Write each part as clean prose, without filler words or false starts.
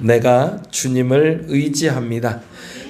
내가 주님을 의지합니다.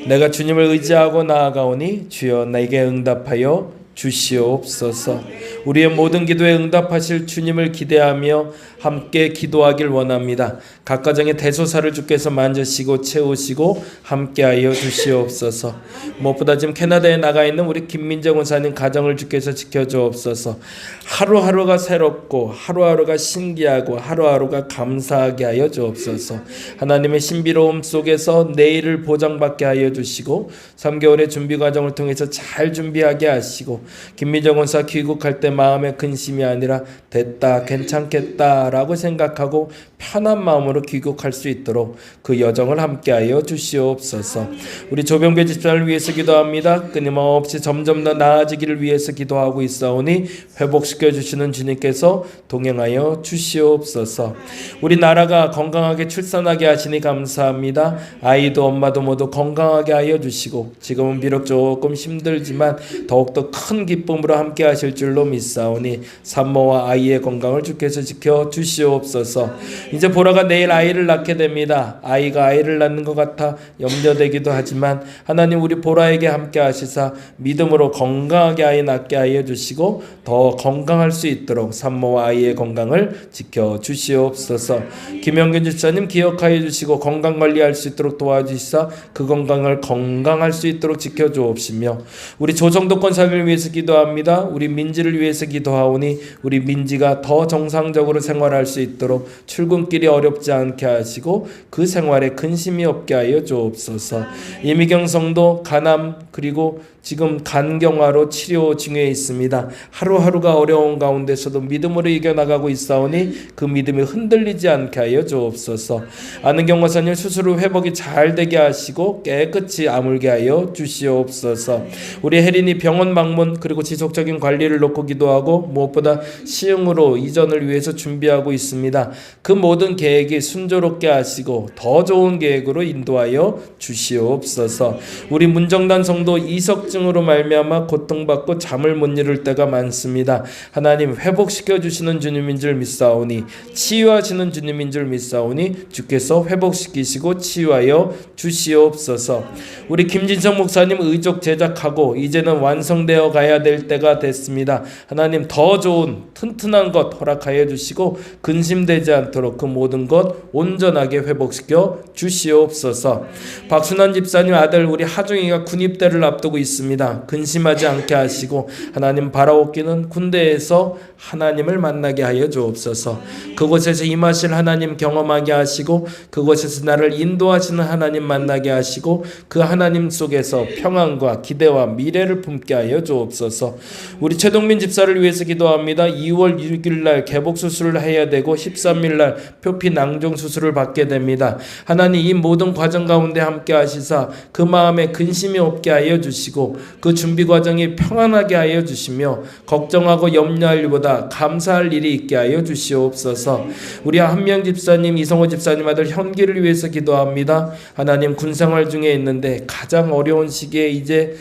내가 주님을 의지하고 나아가오니 주여 내게 응답하여 주시옵소서. 우리의 모든 기도에 응답하실 주님을 기대하며 함께 기도하길 원합니다. 각 가정의 대소사를 주께서 만지시고 채우시고 함께하여 주시옵소서. 무엇보다 지금 캐나다에 나가 있는 우리 김민정 원사님 가정을 주께서 지켜주옵소서. 하루하루가 새롭고 하루하루가 신기하고 하루하루가 감사하게 하여 주옵소서. 하나님의 신비로움 속에서 내일을 보장받게 하여 주시고 3개월의 준비 과정을 통해서 잘 준비하게 하시고 김민정 원사 귀국할 때 마음의 근심이 아니라 됐다 괜찮겠다라고 생각하고 편한 마음으로 귀국할 수 있도록 그 여정을 함께하여 주시옵소서. 우리 조병배 집사를 위해서 기도합니다. 끊임없이 점점 더 나아지기를 위해서 기도하고 있사오니 회복시켜 주시는 주님께서 동행하여 주시옵소서. 우리 나라가 건강하게 출산하게 하시니 감사합니다. 아이도 엄마도 모두 건강하게 하여 주시고 지금은 비록 조금 힘들지만 더욱더 큰 기쁨으로 함께 하실 줄로 믿사오니 산모와 아이의 건강을 주께서 지켜 주시옵소서. 이제 보라가 내일 아이를 낳게 됩니다. 아이가 아이를 낳는 것 같아 염려되기도 하지만 하나님 우리 보라에게 함께 하시사 믿음으로 건강하게 아이 낳게 하여 주시고 더 건강할 수 있도록 산모와 아이의 건강을 지켜 주시옵소서. 김영균 집사님 기억하여 주시고 건강관리할 수 있도록 도와주시사 그 건강을 건강할 수 있도록 지켜 주옵시며 우리 조정도 권사님을 위해서 기도합니다. 우리 민지를 위해서 기도하오니 우리 민지가 더 정상적으로 생활할 수 있도록 출근길이 어렵지 않게 하시고 그 생활에 근심이 없게 하여 주옵소서. 이미경 성도 간암 그리고 지금 간경화로 치료 중에 있습니다. 하루하루가 어려운 가운데서도 믿음으로 이겨나가고 있사오니 그 믿음이 흔들리지 않게 하여 주옵소서. 안은경 원사님 수술 후 회복이 잘 되게 하시고 깨끗이 아물게 하여 주시옵소서. 우리 혜린이 병원 방문 그리고 지속적인 관리를 놓고 기도하고 무엇보다 시흥으로 이전을 위해서 준비하고 있습니다. 그 모든 계획이 순조롭게 하시고 더 좋은 계획으로 인도하여 주시옵소서. 우리 문정단 성도 이석증으로 말미암아 고통받고 잠을 못 이룰 때가 많습니다. 하나님 회복시켜 주시는 주님인 줄 믿사오니 치유하시는 주님인 줄 믿사오니 주께서 회복시키시고 치유하여 주시옵소서. 우리 김진성 목사님 의족 제작하고 이제는 완성되어 가야 될 때가 됐습니다. 하나님 더 좋은 튼튼한 것 허락하여 주시고 근심되지 않도록 그 모든 것 온전하게 회복시켜 주시옵소서. 박순환 집사님 아들 우리 하중이가 군입대를 앞두고 있습니다. 근심하지 않게 하시고 하나님 바라옵기는 군대에서 하나님을 만나게 하여 주옵소서. 그곳에서 임하실 하나님 경험하게 하시고 그곳에서 나를 인도하시는 하나님 만나게 하시고 그 하나님 속에서 평안과 기대와 미래를 품게 하여 주옵소서. 우리 최동민 집사를 위해서 기도합니다. 2월 6일 날 개복 수술을 해야 되고 13일 날 표피 낭종 수술을 받게 됩니다. 하나님 이 모든 과정 가운데 함께 하시사 그 마음에 근심이 없게 하여 주시고 그 준비 과정이 평안하게 하여 주시며 걱정하고 염려할 일보다 감사할 일이 있게 하여 주시옵소서. 우리 한명 집사님 이성호 집사님 아들 현기를 위해서 기도합니다. 하나님 군생활 중에 있는데 가장 어려운 시기에 이제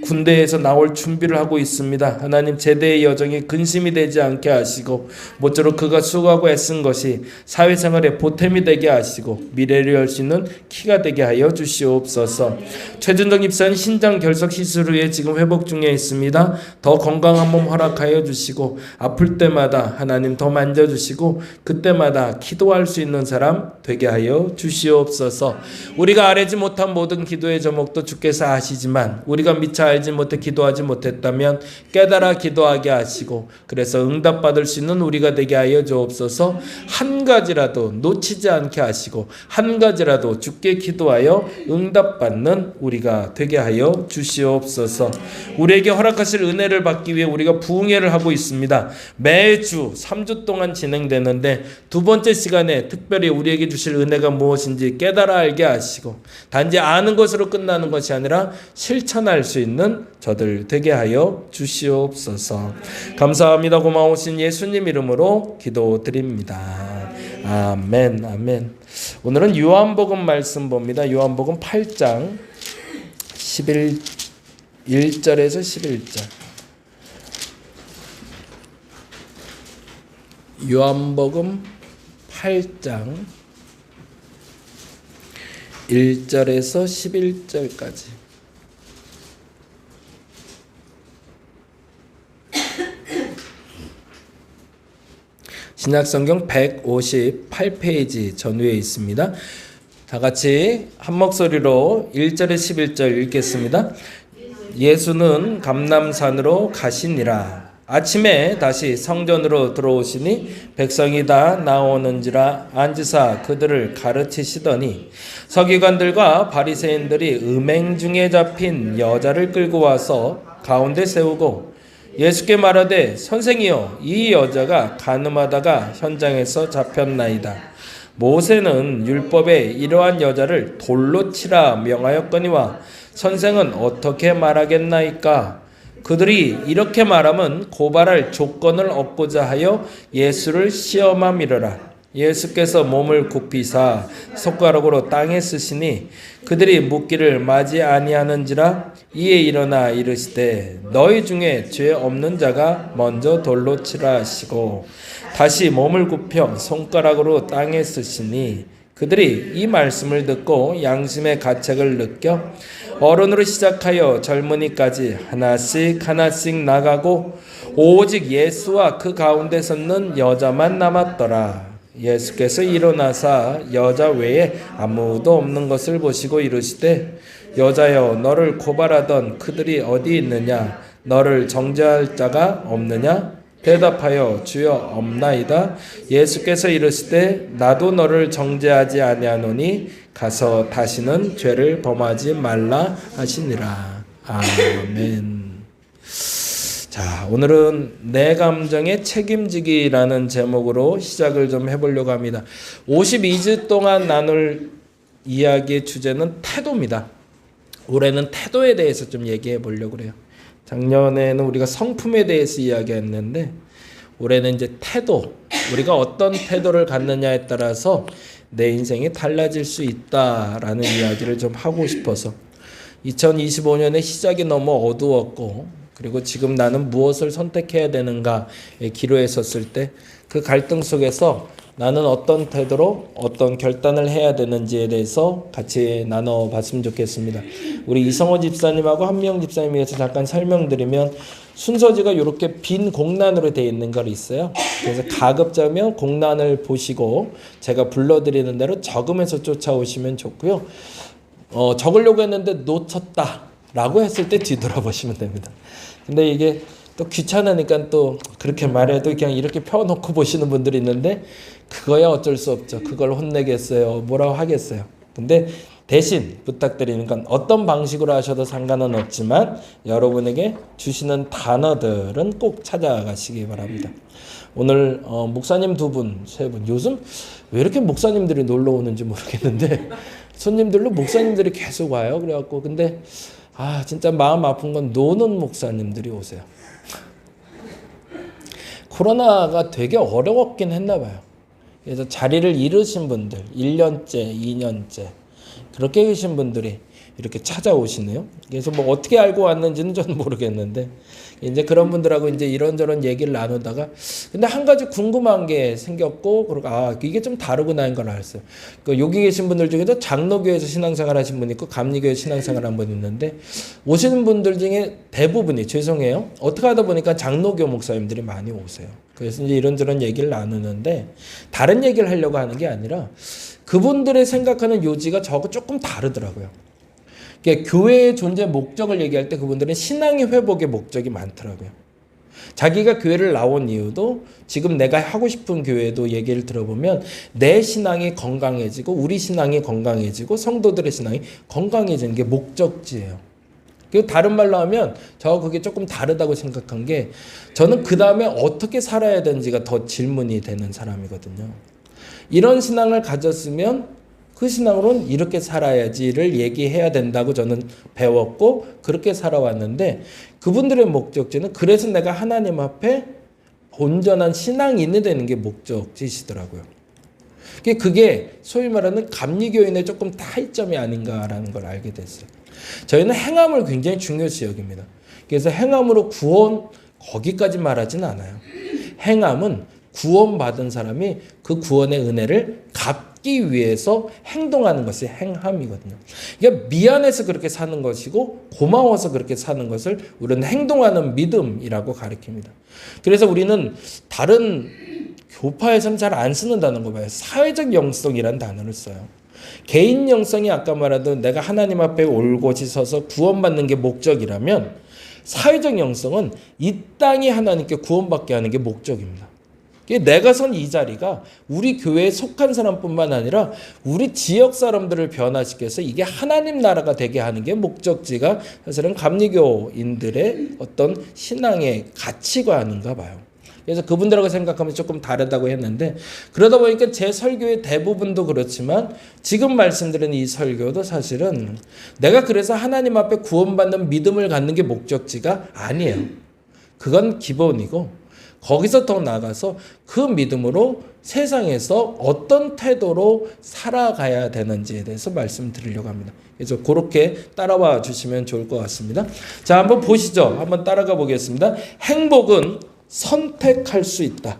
군대에서 나올 준비를 하고 있습니다. 하나님 제대의 여정이 근심이 되지 않게 하시고 모쪼록 그가 수고하고 애쓴 것이 사회생활에 보탬이 되게 하시고 미래를 열 수 있는 키가 되게 하여 주시옵소서. 최준정 입사는 신장 결석 시술 후에 지금 회복 중에 있습니다. 더 건강한 몸 허락하여 주시고 아플 때마다 하나님 더 만져주시고 그때마다 기도할 수 있는 사람 되게 하여 주시옵소서. 우리가 아뢰지 못한 모든 기도의 제목도 주께서 아시지만 우리가 미처 알지 못해 기도하지 못했다면 깨달아 기도하게 하시고 그래서 응답받을 수 있는 우리가 되게 하여 주옵소서. 한 가지라도 놓치지 않게 하시고 한 가지라도 주께 기도하여 응답받는 우리가 되게 하여 주시옵소서. 우리에게 허락하실 은혜를 받기 위해 우리가 부흥회를 하고 있습니다. 매주 3주 동안 진행되는데 두 번째 시간에 특별히 우리에게 주실 은혜가 무엇인지 깨달아 알게 하시고 단지 아는 것으로 끝나는 것이 아니라 실천할 수 있는 저들 되게 하여 주시옵소서. 감사합니다. 고마우신 예수님 이름으로 기도드립니다. 아멘. 아멘. 오늘은 요한복음 말씀 봅니다. 요한복음 8장 1절에서 11절. 요한복음 8장 1절에서 11절까지. 신약성경 158페이지 전후에 있습니다. 다 같이 한 목소리로 1절에 11절 읽겠습니다. 예수는 감람산으로 가시니라. 아침에 다시 성전으로 들어오시니 백성이 다 나오는지라 앉으사 그들을 가르치시더니 서기관들과 바리새인들이 음행 중에 잡힌 여자를 끌고 와서 가운데 세우고 예수께 말하되 선생이여 이 여자가 간음하다가 현장에서 잡혔나이다. 모세는 율법에 이러한 여자를 돌로 치라 명하였거니와 선생은 어떻게 말하겠나이까? 그들이 이렇게 말하면 고발할 조건을 얻고자 하여 예수를 시험함이러라. 예수께서 몸을 굽히사 손가락으로 땅에 쓰시니 그들이 묻기를 맞이 아니하는지라. 이에 일어나 이르시되 너희 중에 죄 없는 자가 먼저 돌로 치라 하시고 다시 몸을 굽혀 손가락으로 땅에 쓰시니 그들이 이 말씀을 듣고 양심의 가책을 느껴 어른으로 시작하여 젊은이까지 하나씩 하나씩 나가고 오직 예수와 그 가운데 섰는 여자만 남았더라. 예수께서 일어나사 여자 외에 아무도 없는 것을 보시고 이르시되 여자여 너를 고발하던 그들이 어디 있느냐? 너를 정죄할 자가 없느냐? 대답하여 주여 없나이다. 예수께서 이르시되 나도 너를 정죄하지 아니하노니 가서 다시는 죄를 범하지 말라 하시니라. 아멘. 자, 오늘은 내 감정에 책임지기라는 제목으로 시작을 좀 해보려고 합니다. 52주 동안 나눌 이야기의 주제는 태도입니다. 올해는 태도에 대해서 좀 얘기해 보려고 그래요. 작년에는 우리가 성품에 대해서 이야기했는데 올해는 이제 태도, 우리가 어떤 태도를 갖느냐에 따라서 내 인생이 달라질 수 있다라는 이야기를 좀 하고 싶어서 2025년의 시작이 너무 어두웠고 그리고 지금 나는 무엇을 선택해야 되는가에 기로했었을 때 그 갈등 속에서 나는 어떤 태도로 어떤 결단을 해야 되는지에 대해서 같이 나눠봤으면 좋겠습니다. 우리 이성호 집사님하고 한미영 집사님에 대해서 잠깐 설명드리면 순서지가 이렇게 빈 공란으로 되어 있는 걸 있어요. 그래서 가급적이면 공란을 보시고 제가 불러드리는 대로 적으면서 쫓아오시면 좋고요. 적으려고 했는데 놓쳤다 라고 했을 때 뒤돌아보시면 됩니다. 근데 이게 또 귀찮으니까 또 그렇게 말해도 그냥 이렇게 펴놓고 보시는 분들이 있는데 그거야 어쩔 수 없죠. 그걸 혼내겠어요. 뭐라고 하겠어요. 근데 대신 부탁드리는 건 어떤 방식으로 하셔도 상관은 없지만 여러분에게 주시는 단어들은 꼭 찾아가시기 바랍니다. 오늘 목사님 2분, 3분 요즘 왜 이렇게 목사님들이 놀러 오는지 모르겠는데 손님들로 목사님들이 계속 와요. 그래갖고 근데 진짜 마음 아픈 건 노는 목사님들이 오세요. 코로나가 되게 어려웠긴 했나 봐요. 그래서 자리를 잃으신 분들 1년째, 2년째 그렇게 계신 분들이 이렇게 찾아오시네요. 그래서 뭐 어떻게 알고 왔는지는 저는 모르겠는데 이제 그런 분들하고 이제 이런저런 얘기를 나누다가 근데 한 가지 궁금한 게 생겼고 그리고 이게 좀 다르구나인 걸 알았어요. 여기 계신 분들 중에도 장로교에서 신앙생활 하신 분 있고 감리교에서 신앙생활 한 분 있는데 오시는 분들 중에 대부분이 죄송해요. 어떻게 하다 보니까 장로교 목사님들이 많이 오세요. 그래서 이제 이런저런 얘기를 나누는데 다른 얘기를 하려고 하는 게 아니라 그분들의 생각하는 요지가 저하고 조금 다르더라고요. 교회의 존재 목적을 얘기할 때 그분들은 신앙의 회복의 목적이 많더라고요. 자기가 교회를 나온 이유도 지금 내가 하고 싶은 교회도 얘기를 들어보면 내 신앙이 건강해지고 우리 신앙이 건강해지고 성도들의 신앙이 건강해지는 게 목적지예요. 그리고 다른 말로 하면 저 그게 조금 다르다고 생각한 게 저는 그 다음에 어떻게 살아야 되는지가 더 질문이 되는 사람이거든요. 이런 신앙을 가졌으면 그 신앙으로는 이렇게 살아야지를 얘기해야 된다고 저는 배웠고 그렇게 살아왔는데 그분들의 목적지는 그래서 내가 하나님 앞에 온전한 신앙인이 되는 게 목적지시더라고요. 그게 소위 말하는 감리교인의 조금 타이점이 아닌가라는 걸 알게 됐어요. 저희는 행함을 굉장히 중요시 여깁니다. 그래서 행함으로 구원 거기까지 말하진 않아요. 행함은 구원받은 사람이 그 구원의 은혜를 받기 위해서 행동하는 것이 행함이거든요. 그러니까 미안해서 그렇게 사는 것이고 고마워서 그렇게 사는 것을 우리는 행동하는 믿음이라고 가리킵니다. 그래서 우리는 다른 교파에서는 잘 안 쓰는 단어인 거 봐요. 사회적 영성이라는 단어를 써요. 개인 영성이 아까 말하던 내가 하나님 앞에 올곧이 서서 구원받는 게 목적이라면, 사회적 영성은 이 땅이 하나님께 구원받게 하는 게 목적입니다. 내가 선 이 자리가 우리 교회에 속한 사람뿐만 아니라 우리 지역 사람들을 변화시켜서 이게 하나님 나라가 되게 하는 게 목적지가 사실은 감리교인들의 어떤 신앙의 가치관인가 봐요. 그래서 그분들하고 생각하면 조금 다르다고 했는데, 그러다 보니까 제 설교의 대부분도 그렇지만 지금 말씀드린 이 설교도 사실은 내가 그래서 하나님 앞에 구원받는 믿음을 갖는 게 목적지가 아니에요. 그건 기본이고, 거기서 더 나아가서 그 믿음으로 세상에서 어떤 태도로 살아가야 되는지에 대해서 말씀드리려고 합니다. 그래서 그렇게 따라와 주시면 좋을 것 같습니다. 자, 한번 보시죠. 한번 따라가 보겠습니다. 행복은 선택할 수 있다.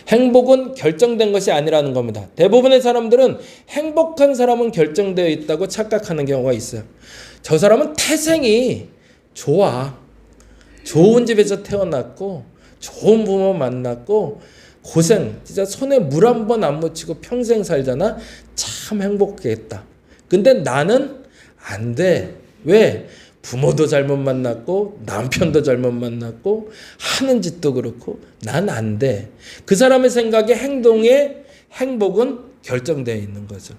행복은 결정된 것이 아니라는 겁니다. 대부분의 사람들은 행복한 사람은 결정되어 있다고 착각하는 경우가 있어요. 저 사람은 태생이 좋아. 좋은 집에서 태어났고 좋은 부모 만났고 고생, 진짜 손에 물 한 번 안 묻히고 평생 살잖아. 참 행복했다. 근데 나는 안 돼. 왜? 부모도 잘못 만났고 남편도 잘못 만났고 하는 짓도 그렇고 난 안 돼. 그 사람의 생각에 행동에 행복은 결정되어 있는 거죠.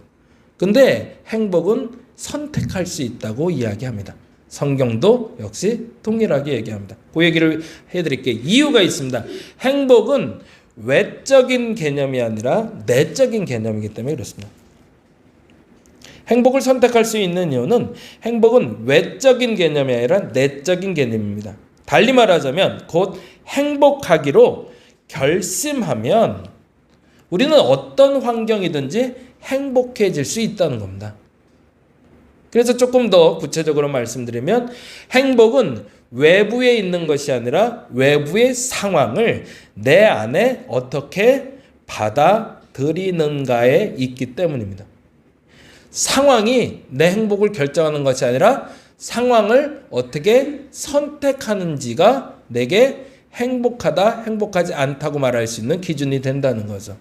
근데 행복은 선택할 수 있다고 이야기합니다. 성경도 역시 동일하게 얘기합니다. 그 얘기를 해드릴게요. 이유가 있습니다. 행복은 외적인 개념이 아니라 내적인 개념이기 때문에 그렇습니다. 행복을 선택할 수 있는 이유는 행복은 외적인 개념이 아니라 내적인 개념입니다. 달리 말하자면 곧 행복하기로 결심하면 우리는 어떤 환경이든지 행복해질 수 있다는 겁니다. 그래서 조금 더 구체적으로 말씀드리면 행복은 외부에 있는 것이 아니라 외부의 상황을 내 안에 어떻게 받아들이는가에 있기 때문입니다. 상황이 내 행복을 결정하는 것이 아니라 상황을 어떻게 선택하는지가 내게 행복하다, 행복하지 않다고 말할 수 있는 기준이 된다는 거죠.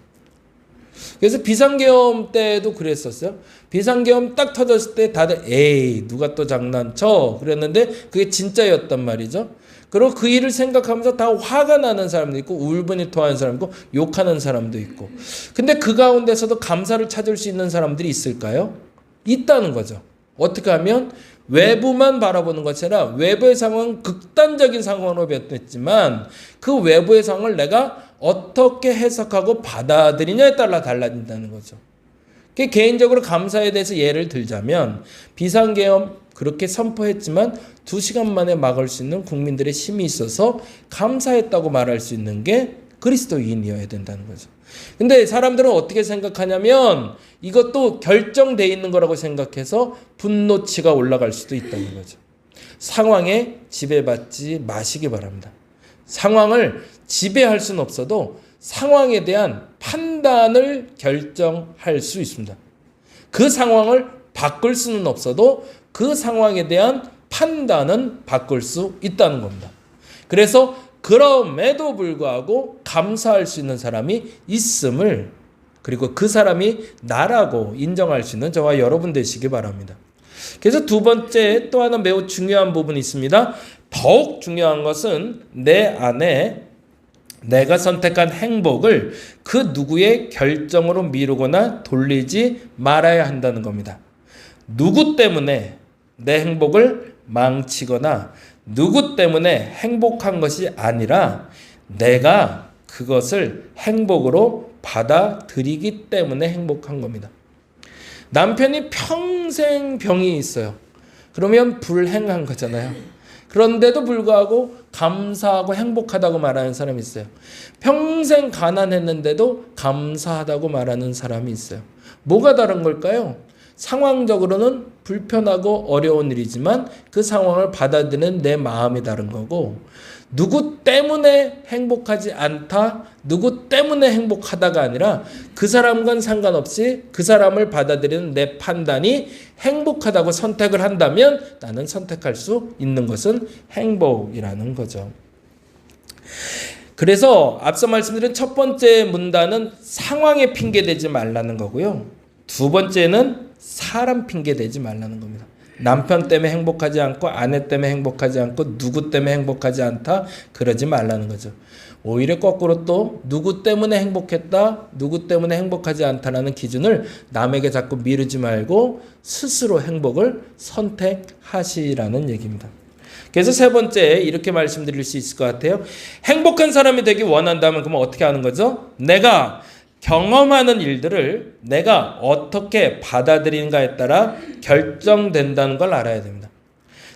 그래서 비상계엄 때도 그랬었어요. 비상계엄 딱 터졌을 때 다들 에이 누가 또 장난쳐 그랬는데 그게 진짜였단 말이죠. 그리고 그 일을 생각하면서 다 화가 나는 사람도 있고 울분이 토하는 사람도 있고 욕하는 사람도 있고, 근데 그 가운데서도 감사를 찾을 수 있는 사람들이 있을까요? 있다는 거죠. 어떻게 하면 외부만 바라보는 것이 아니라 외부의 상황은 극단적인 상황으로 변했지만 그 외부의 상황을 내가 어떻게 해석하고 받아들이냐에 따라 달라진다는 거죠. 개인적으로 감사에 대해서 예를 들자면 비상계엄 그렇게 선포했지만 2시간 만에 막을 수 있는 국민들의 힘이 있어서 감사했다고 말할 수 있는 게 그리스도인이어야 된다는 거죠. 근데 사람들은 어떻게 생각하냐면 이것도 결정되어 있는 거라고 생각해서 분노치가 올라갈 수도 있다는 거죠. 상황에 지배받지 마시기 바랍니다. 상황을 지배할 수는 없어도 상황에 대한 판단을 결정할 수 있습니다. 그 상황을 바꿀 수는 없어도 그 상황에 대한 판단은 바꿀 수 있다는 겁니다. 그래서 그럼에도 불구하고 감사할 수 있는 사람이 있음을, 그리고 그 사람이 나라고 인정할 수 있는 저와 여러분 되시기 바랍니다. 그래서 두 번째 또 하나 매우 중요한 부분이 있습니다. 더욱 중요한 것은 내 안에 내가 선택한 행복을 그 누구의 결정으로 미루거나 돌리지 말아야 한다는 겁니다. 누구 때문에 내 행복을 망치거나 누구 때문에 행복한 것이 아니라 내가 그것을 행복으로 받아들이기 때문에 행복한 겁니다. 남편이 평생 병이 있어요. 그러면 불행한 거잖아요. 그런데도 불구하고 감사하고 행복하다고 말하는 사람이 있어요. 평생 가난했는데도 감사하다고 말하는 사람이 있어요. 뭐가 다른 걸까요? 상황적으로는 불편하고 어려운 일이지만 그 상황을 받아들이는 내 마음이 다른 거고, 누구 때문에 행복하지 않다, 누구 때문에 행복하다가 아니라 그 사람과는 상관없이 그 사람을 받아들이는 내 판단이 행복하다고 선택을 한다면 나는 선택할 수 있는 것은 행복이라는 거죠. 그래서 앞서 말씀드린 첫 번째 문단은 상황에 핑계대지 말라는 거고요. 두 번째는 사람 핑계대지 말라는 겁니다. 남편 때문에 행복하지 않고 아내 때문에 행복하지 않고 누구 때문에 행복하지 않다 그러지 말라는 거죠. 오히려 거꾸로 또 누구 때문에 행복했다, 누구 때문에 행복하지 않다라는 기준을 남에게 자꾸 미루지 말고 스스로 행복을 선택하시라는 얘기입니다. 그래서 세 번째 이렇게 말씀드릴 수 있을 것 같아요. 행복한 사람이 되기 원한다면 그러면 어떻게 하는 거죠? 내가 경험하는 일들을 내가 어떻게 받아들이는가에 따라 결정된다는 걸 알아야 됩니다.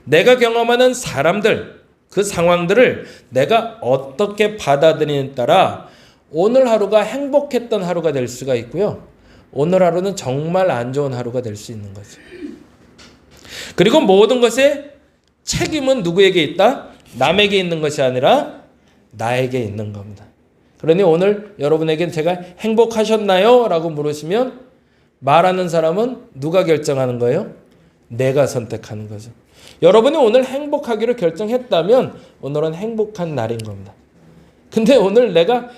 내가 경험하는 사람들, 그 상황들을 내가 어떻게 받아들이느냐에 따라 오늘 하루가 행복했던 하루가 될 수가 있고요. 오늘 하루는 정말 안 좋은 하루가 될 수 있는 거죠. 그리고 모든 것의 책임은 누구에게 있다? 남에게 있는 것이 아니라 나에게 있는 겁니다. 그러니 오늘 여러분에게 제가 행복하셨나요? 라고 물으시면 말하는 사람은 누가 결정하는 거예요? 내가 선택하는 거죠. 여러분이 오늘 행복하기로 결정했다면 오늘은 행복한 날인 겁니다. 근데 오늘 내가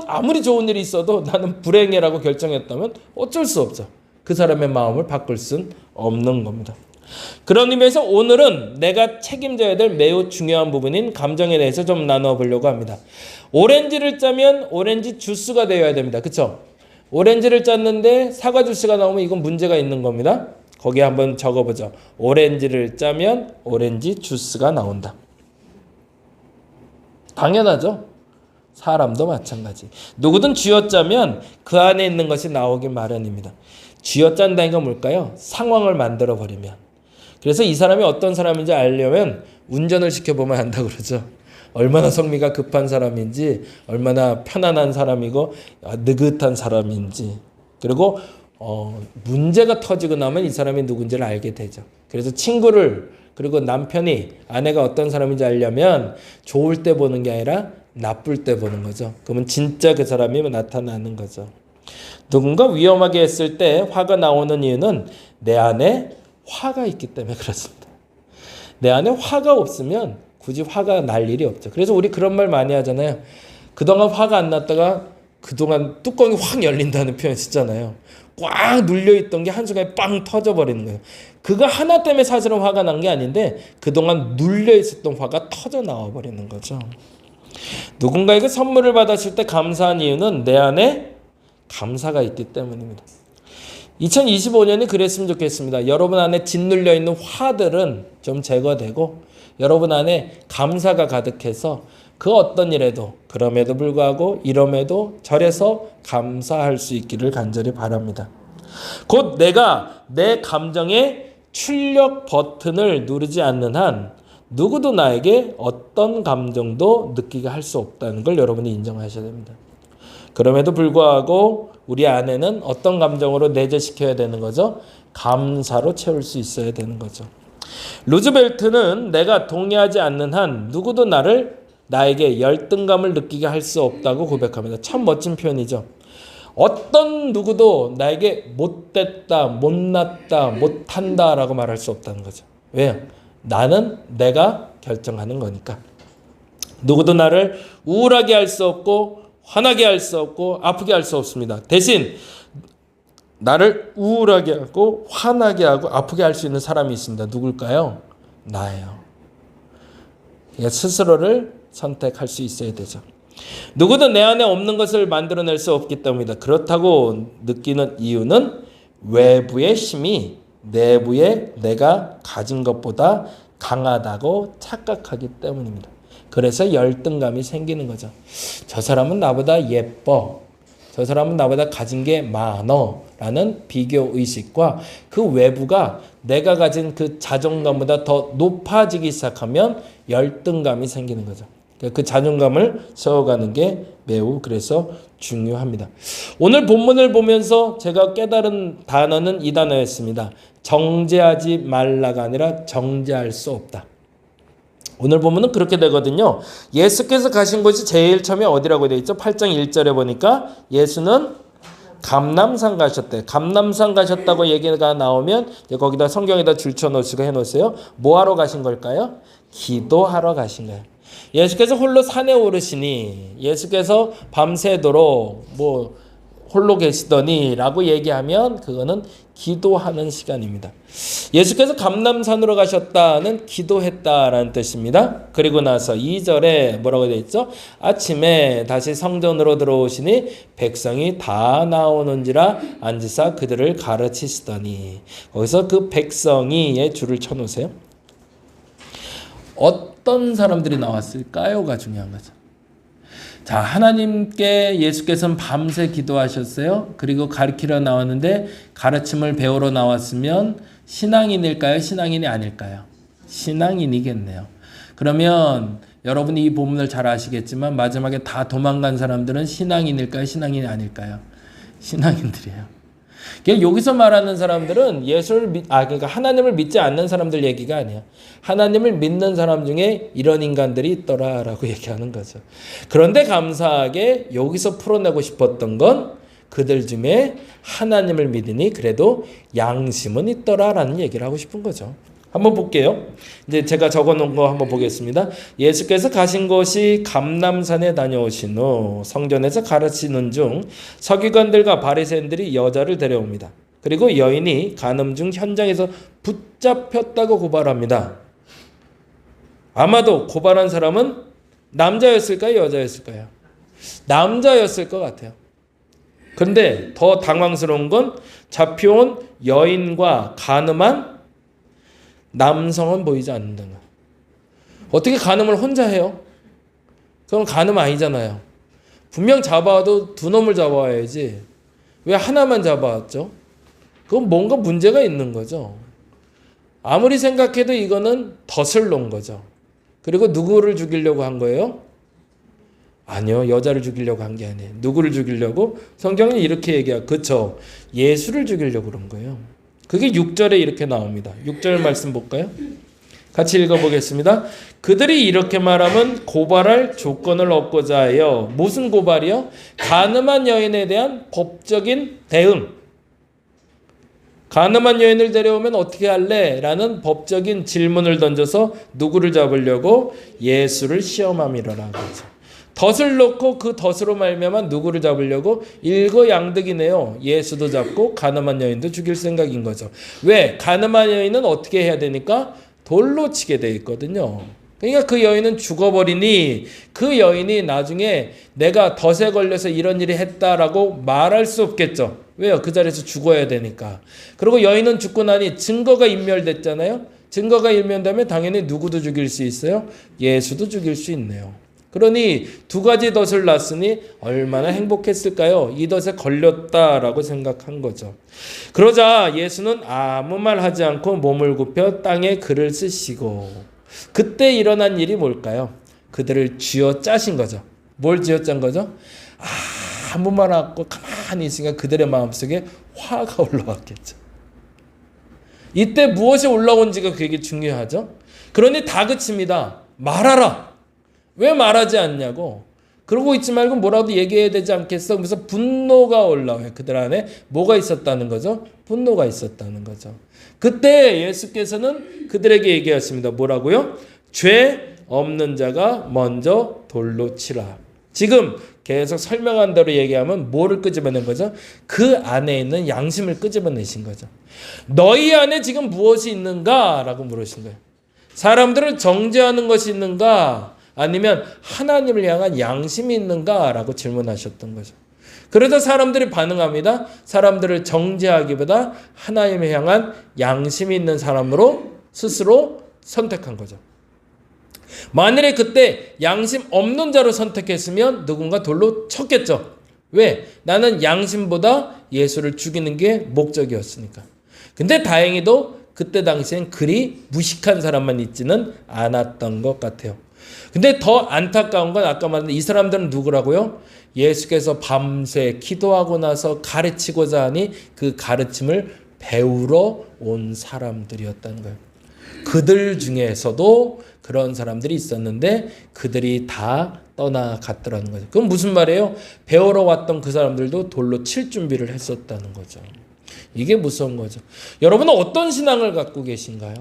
아무리 좋은 일이 있어도 나는 불행해라고 결정했다면 어쩔 수 없죠. 그 사람의 마음을 바꿀 수는 없는 겁니다. 그런 의미에서 오늘은 내가 책임져야 될 매우 중요한 부분인 감정에 대해서 좀 나눠보려고 합니다. 오렌지를 짜면 오렌지 주스가 되어야 됩니다. 그렇죠? 오렌지를 짰는데 사과 주스가 나오면 이건 문제가 있는 겁니다. 거기에 한번 적어보죠. 오렌지를 짜면 오렌지 주스가 나온다. 당연하죠. 사람도 마찬가지. 누구든 쥐어짜면 그 안에 있는 것이 나오기 마련입니다. 쥐어짠다는 건 뭘까요? 상황을 만들어버리면. 그래서 이 사람이 어떤 사람인지 알려면 운전을 시켜보면 안다고 그러죠. 얼마나 성미가 급한 사람인지, 얼마나 편안한 사람이고 느긋한 사람인지, 그리고 문제가 터지고 나면 이 사람이 누군지를 알게 되죠. 그래서 친구를, 그리고 남편이, 아내가 어떤 사람인지 알려면 좋을 때 보는 게 아니라 나쁠 때 보는 거죠. 그러면 진짜 그 사람이 나타나는 거죠. 누군가 위험하게 했을 때 화가 나오는 이유는 내 안에 화가 있기 때문에 그렇습니다. 내 안에 화가 없으면 굳이 화가 날 일이 없죠. 그래서 우리 그런 말 많이 하잖아요. 그동안 화가 안 났다가 그동안 뚜껑이 확 열린다는 표현 쓰잖아요. 꽉 눌려있던 게 한순간에 빵 터져버리는 거예요. 그거 하나 때문에 사실은 화가 난 게 아닌데 그동안 눌려있었던 화가 터져 나와버리는 거죠. 누군가에게 선물을 받았을 때 감사한 이유는 내 안에 감사가 있기 때문입니다. 2025년이 그랬으면 좋겠습니다. 여러분 안에 짓눌려 있는 화들은 좀 제거되고 여러분 안에 감사가 가득해서 그 어떤 일에도 그럼에도 불구하고 이럼에도 저래서 감사할 수 있기를 간절히 바랍니다. 곧 내가 내 감정의 출력 버튼을 누르지 않는 한 누구도 나에게 어떤 감정도 느끼게 할 수 없다는 걸 여러분이 인정하셔야 됩니다. 그럼에도 불구하고 우리 안에는 어떤 감정으로 내재시켜야 되는 거죠? 감사로 채울 수 있어야 되는 거죠. 루즈벨트는 내가 동의하지 않는 한 누구도 나에게 열등감을 느끼게 할 수 없다고 고백합니다. 참 멋진 표현이죠. 어떤 누구도 나에게 못됐다, 못났다, 못한다 라고 말할 수 없다는 거죠. 왜요? 나는 내가 결정하는 거니까. 누구도 나를 우울하게 할 수 없고 화나게 할 수 없고 아프게 할 수 없습니다. 대신 나를 우울하게 하고 화나게 하고 아프게 할 수 있는 사람이 있습니다. 누굴까요? 나예요. 그러니까 스스로를 선택할 수 있어야 되죠. 누구도 내 안에 없는 것을 만들어낼 수 없기 때문이다. 그렇다고 느끼는 이유는 외부의 힘이 내부에 내가 가진 것보다 강하다고 착각하기 때문입니다. 그래서 열등감이 생기는 거죠. 저 사람은 나보다 예뻐. 저 사람은 나보다 가진 게 많어. 라는 비교의식과 그 외부가 내가 가진 그 자존감보다 더 높아지기 시작하면 열등감이 생기는 거죠. 그 자존감을 세워가는 게 매우 그래서 중요합니다. 오늘 본문을 보면서 제가 깨달은 단어는 이 단어였습니다. 정죄하지 말라가 아니라 정죄할 수 없다. 오늘 보면은 그렇게 되거든요. 예수께서 가신 곳이 제일 처음에 어디라고 되어 있죠? 8장 1절에 보니까 예수는 감람산 가셨대. 감람산 가셨다고 얘기가 나오면 거기다 성경에다 줄쳐놓으시고 해놓으세요. 뭐하러 가신 걸까요? 기도하러 가신 거예요. 예수께서 홀로 산에 오르시니 예수께서 밤새도록 홀로 계시더니 라고 얘기하면 그거는 기도하는 시간입니다. 예수께서 감람산으로 가셨다는 기도했다라는 뜻입니다. 그리고 나서 2절에 뭐라고 되어 있죠? 아침에 다시 성전으로 들어오시니 백성이 다 나오는지라 앉으사 그들을 가르치시더니 거기서 그 백성이의 줄을 쳐놓으세요. 어떤 사람들이 나왔을까요가 중요한 거죠. 자, 하나님께 예수께서는 밤새 기도하셨어요. 그리고 가르치러 나왔는데 가르침을 배우러 나왔으면 신앙인일까요? 신앙인이 아닐까요? 신앙인이겠네요. 그러면 여러분이 이 본문을 잘 아시겠지만 마지막에 다 도망간 사람들은 신앙인일까요? 신앙인이 아닐까요? 신앙인들이에요. 여기서 말하는 사람들은 그러니까 하나님을 믿지 않는 사람들 얘기가 아니야. 하나님을 믿는 사람 중에 이런 인간들이 있더라라고 얘기하는 거죠. 그런데 감사하게 여기서 풀어내고 싶었던 건 그들 중에 하나님을 믿으니 그래도 양심은 있더라라는 얘기를 하고 싶은 거죠. 한번 볼게요. 이제 제가 적어놓은 거 한번 보겠습니다. 예수께서 가신 곳이 감람산에 다녀오신 후 성전에서 가르치는 중 서기관들과 바리새인들이 여자를 데려옵니다. 그리고 여인이 간음 중 현장에서 붙잡혔다고 고발합니다. 아마도 고발한 사람은 남자였을까요? 여자였을까요? 남자였을 것 같아요. 그런데 더 당황스러운 건 잡혀온 여인과 간음한 남성은 보이지 않는다는 거예요. 어떻게 간음을 혼자 해요? 그럼 간음 아니잖아요. 분명 잡아도 두 놈을 잡아야지. 왜 하나만 잡아왔죠? 그건 뭔가 문제가 있는 거죠. 아무리 생각해도 이거는 덫을 놓은 거죠. 그리고 누구를 죽이려고 한 거예요? 아니요. 여자를 죽이려고 한 게 아니에요. 누구를 죽이려고? 성경은 이렇게 얘기해요. 그쵸? 예수를 죽이려고 그런 거예요. 그게 6절에 이렇게 나옵니다. 6절 말씀 볼까요? 같이 읽어보겠습니다. 그들이 이렇게 말하면 고발할 조건을 얻고자 해요. 무슨 고발이요? 간음한 여인에 대한 법적인 대응. 간음한 여인을 데려오면 어떻게 할래? 라는 법적인 질문을 던져서 누구를 잡으려고? 예수를 시험함이라는 거죠. 덫을 놓고 그 덫으로 말미암아 누구를 잡으려고? 일거양득이네요. 예수도 잡고 간음한 여인도 죽일 생각인 거죠. 왜? 간음한 여인은 어떻게 해야 되니까? 돌로 치게 돼 있거든요. 그러니까 그 여인은 죽어버리니 그 여인이 나중에 내가 덫에 걸려서 이런 일이 했다라고 말할 수 없겠죠. 왜요? 그 자리에서 죽어야 되니까. 그리고 여인은 죽고 나니 증거가 인멸됐잖아요. 증거가 인멸되면 당연히 누구도 죽일 수 있어요? 예수도 죽일 수 있네요. 그러니 두 가지 덫을 놨으니 얼마나 행복했을까요? 이 덫에 걸렸다라고 생각한 거죠. 그러자 예수는 아무 말 하지 않고 몸을 굽혀 땅에 글을 쓰시고 그때 일어난 일이 뭘까요? 그들을 쥐어짜신 거죠. 뭘 쥐어짠 거죠? 아무 말 안 하고 가만히 있으니까 그들의 마음속에 화가 올라왔겠죠. 이때 무엇이 올라온지가 되게 중요하죠. 그러니 다그칩니다. 말하라. 왜 말하지 않냐고. 그러고 있지 말고 뭐라도 얘기해야 되지 않겠어? 그래서 분노가 올라와요. 그들 안에 뭐가 있었다는 거죠? 분노가 있었다는 거죠. 그때 예수께서는 그들에게 얘기했습니다. 뭐라고요? 죄 없는 자가 먼저 돌로 치라. 지금 계속 설명한 대로 얘기하면 뭐를 끄집어낸 거죠? 그 안에 있는 양심을 끄집어내신 거죠. 너희 안에 지금 무엇이 있는가? 라고 물으신 거예요. 사람들을 정죄하는 것이 있는가? 아니면 하나님을 향한 양심이 있는가? 라고 질문하셨던 거죠. 그래서 사람들이 반응합니다. 사람들을 정죄하기보다 하나님을 향한 양심이 있는 사람으로 스스로 선택한 거죠. 만일에 그때 양심 없는 자로 선택했으면 누군가 돌로 쳤겠죠. 왜? 나는 양심보다 예수를 죽이는 게 목적이었으니까. 근데 다행히도 그때 당시엔 그리 무식한 사람만 있지는 않았던 것 같아요. 근데 더 안타까운 건 아까 말한 이 사람들은 누구라고요? 예수께서 밤새 기도하고 나서 가르치고자 하니 그 가르침을 배우러 온 사람들이었다는 거예요. 그들 중에서도 그런 사람들이 있었는데 그들이 다 떠나갔더라는 거죠. 그럼 무슨 말이에요? 배우러 왔던 그 사람들도 돌로 칠 준비를 했었다는 거죠. 이게 무서운 거죠. 여러분은 어떤 신앙을 갖고 계신가요?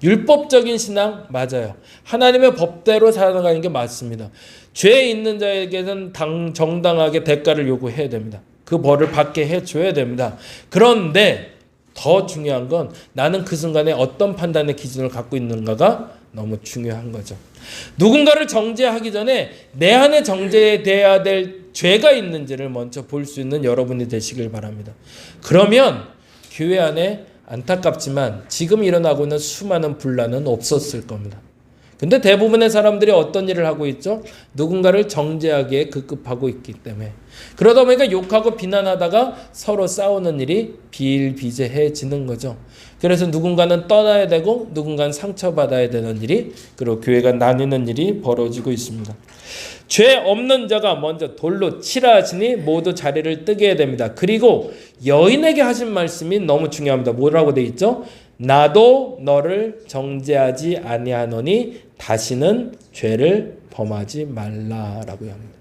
율법적인 신앙 맞아요. 하나님의 법대로 살아가는 게 맞습니다. 죄 있는 자에게는 정당하게 대가를 요구해야 됩니다. 그 벌을 받게 해줘야 됩니다. 그런데 더 중요한 건 나는 그 순간에 어떤 판단의 기준을 갖고 있는가가 너무 중요한 거죠. 누군가를 정죄하기 전에 내 안에 정죄돼야 될 죄가 있는지를 먼저 볼 수 있는 여러분이 되시길 바랍니다. 그러면 교회 안에 안타깝지만 지금 일어나고 있는 수많은 분란은 없었을 겁니다. 근데 대부분의 사람들이 어떤 일을 하고 있죠? 누군가를 정죄하기에 급급하고 있기 때문에. 그러다 보니까 욕하고 비난하다가 서로 싸우는 일이 비일비재해지는 거죠. 그래서 누군가는 떠나야 되고 누군가는 상처받아야 되는 일이, 그리고 교회가 나뉘는 일이 벌어지고 있습니다. 죄 없는 자가 먼저 돌로 치라 하시니 모두 자리를 뜨게 해야 됩니다. 그리고 여인에게 하신 말씀이 너무 중요합니다. 뭐라고 돼 있죠? 나도 너를 정죄하지 아니하노니 다시는 죄를 범하지 말라라고 합니다.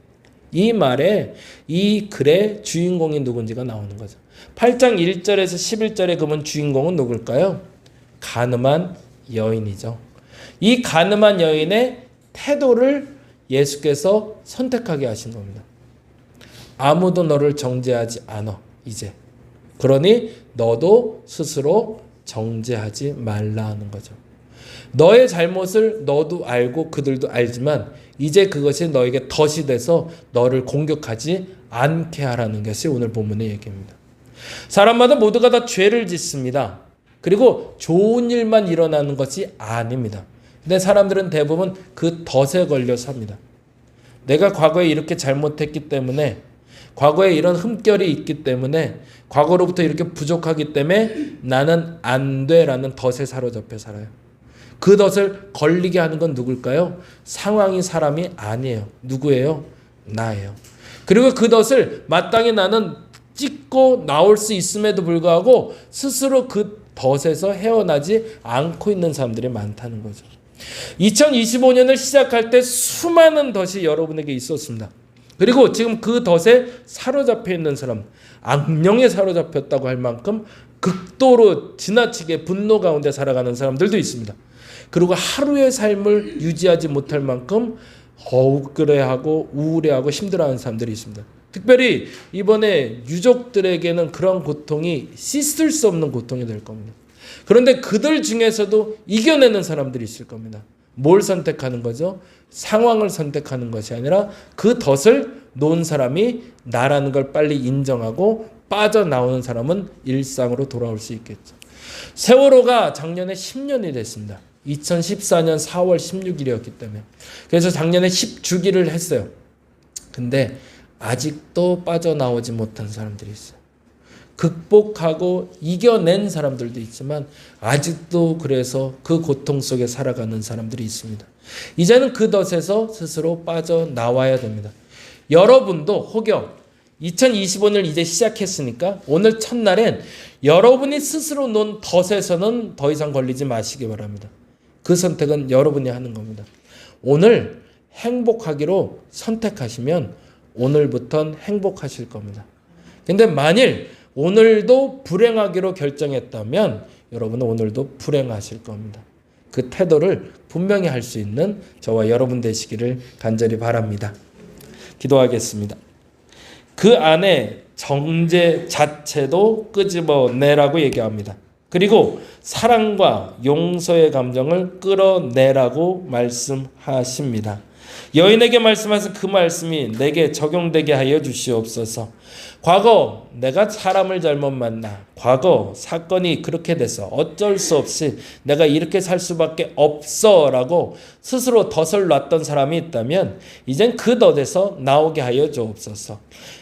이 말에, 이 글의 주인공이 누군지가 나오는 거죠. 8장 1절에서 11절에 그러면 주인공은 누굴까요? 간음한 여인이죠. 이 간음한 여인의 태도를 예수께서 선택하게 하신 겁니다. 아무도 너를 정죄하지 않아 이제. 그러니 너도 스스로 정죄하지 말라 하는 거죠. 너의 잘못을 너도 알고 그들도 알지만 이제 그것이 너에게 덫이 돼서 너를 공격하지 않게 하라는 것이 오늘 본문의 얘기입니다. 사람마다 모두가 다 죄를 짓습니다. 그리고 좋은 일만 일어나는 것이 아닙니다. 근데 사람들은 대부분 그 덫에 걸려 삽니다. 내가 과거에 이렇게 잘못했기 때문에, 과거에 이런 흠결이 있기 때문에, 과거로부터 이렇게 부족하기 때문에 나는 안 돼라는 덫에 사로잡혀 살아요. 그 덫을 걸리게 하는 건 누굴까요? 상황이 사람이 아니에요. 누구예요? 나예요. 그리고 그 덫을 마땅히 나는 찢고 나올 수 있음에도 불구하고 스스로 그 덫에서 헤어나지 않고 있는 사람들이 많다는 거죠. 2025년을 시작할 때 수많은 덫이 여러분에게 있었습니다. 그리고 지금 그 덫에 사로잡혀 있는 사람, 악령에 사로잡혔다고 할 만큼 극도로 지나치게 분노 가운데 살아가는 사람들도 있습니다. 그리고 하루의 삶을 유지하지 못할 만큼 억울해하고 우울해하고 힘들어하는 사람들이 있습니다. 특별히 이번에 유족들에게는 그런 고통이 씻을 수 없는 고통이 될 겁니다. 그런데 그들 중에서도 이겨내는 사람들이 있을 겁니다. 뭘 선택하는 거죠? 상황을 선택하는 것이 아니라 그 덫을 놓은 사람이 나라는 걸 빨리 인정하고 빠져나오는 사람은 일상으로 돌아올 수 있겠죠. 세월호가 작년에 10년이 됐습니다. 2014년 4월 16일이었기 때문에. 그래서 작년에 10주기를 했어요. 근데 아직도 빠져나오지 못한 사람들이 있어요. 극복하고 이겨낸 사람들도 있지만 아직도 그래서 그 고통 속에 살아가는 사람들이 있습니다. 이제는 그 덫에서 스스로 빠져나와야 됩니다. 여러분도 혹여 2025년을 이제 시작했으니까 오늘 첫날엔 여러분이 스스로 놓은 덫에서는 더 이상 걸리지 마시기 바랍니다. 그 선택은 여러분이 하는 겁니다. 오늘 행복하기로 선택하시면 오늘부터는 행복하실 겁니다. 근데 만일 오늘도 불행하기로 결정했다면 여러분은 오늘도 불행하실 겁니다. 그 태도를 분명히 할 수 있는 저와 여러분 되시기를 간절히 바랍니다. 기도하겠습니다. 그 안에 정죄 자체도 끄집어내라고 얘기합니다. 그리고 사랑과 용서의 감정을 끌어내라고 말씀하십니다. 여인에게 말씀하신 그 말씀이 내게 적용되게 하여 주시옵소서. 과거 내가 사람을 잘못 만나, 과거 사건이 그렇게 돼서 어쩔 수 없이 내가 이렇게 살 수밖에 없어 라고 스스로 덫을 놨던 사람이 있다면 이젠 그 덫에서 나오게 하여 주옵소서.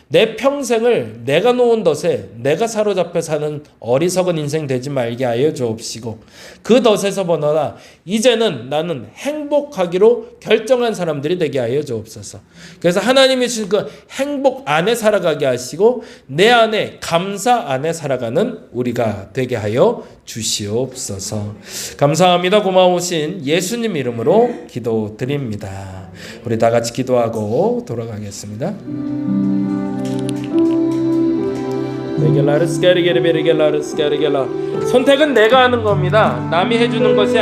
내 평생을 내가 놓은 덫에 내가 사로잡혀 사는 어리석은 인생 되지 말게 하여 주옵시고, 그 덫에서 벗어나 이제는 나는 행복하기로 결정한 사람들이 되게 하여 주옵소서. 그래서 하나님이 주신 그 행복 안에 살아가게 하시고 내 안에 감사 안에 살아가는 우리가 되게 하여 주시옵소서. 감사합니다. 고마우신 예수님 이름으로 기도드립니다. 우리 다 같이 기도하고 돌아가겠습니다. 선택은 내가 하는 겁니다. 남이 해주는 것이